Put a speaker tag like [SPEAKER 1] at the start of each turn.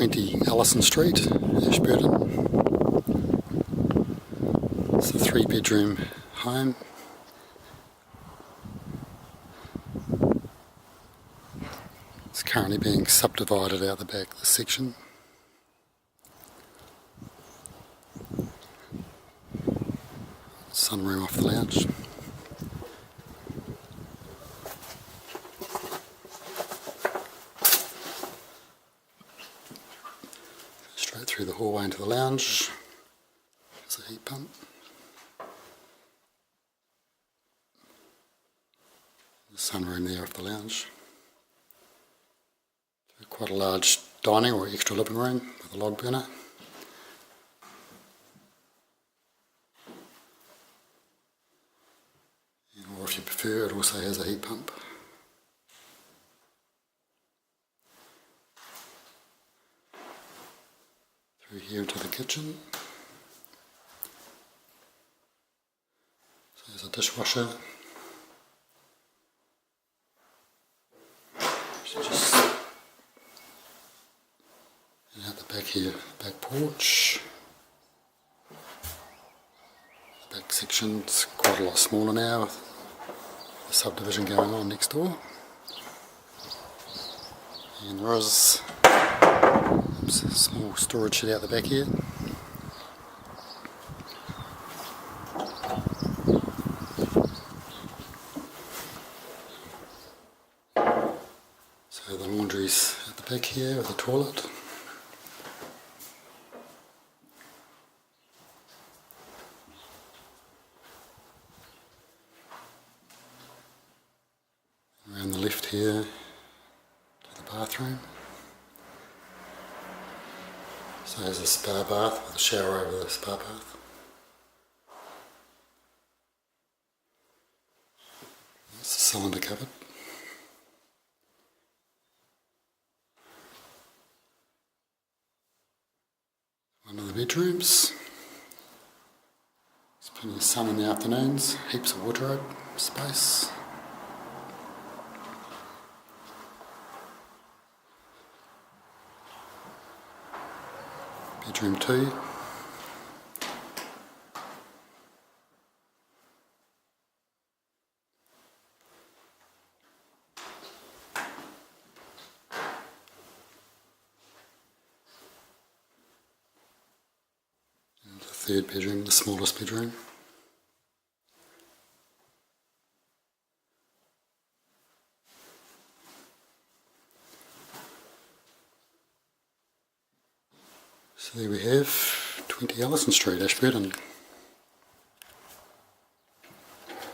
[SPEAKER 1] 20 Allison Street, Ashburton. It's a 3-bedroom home. It's currently being subdivided out the back, this section. Sunroom off the lounge. Straight through the hallway into the lounge. There's a heat pump. The sunroom there off the lounge. Quite a large dining or extra living room with a log burner. Or if you prefer, it also has a heat pump. Through here into the kitchen. So there's a dishwasher. Just and out the back here, back porch. The back section's quite a lot smaller now with the subdivision going on next door. And there is a small storage shed out the back here. So the laundry's at the back here with the toilet. Around the left here to the bathroom. So there's a spa bath with a shower over the spa bath. That's the cylinder cupboard. One of the bedrooms. There's plenty of sun in the afternoons, heaps of wardrobe space. Bedroom 2. And the third bedroom, the smallest bedroom. So there we have 20 Allison Street, Ashburton.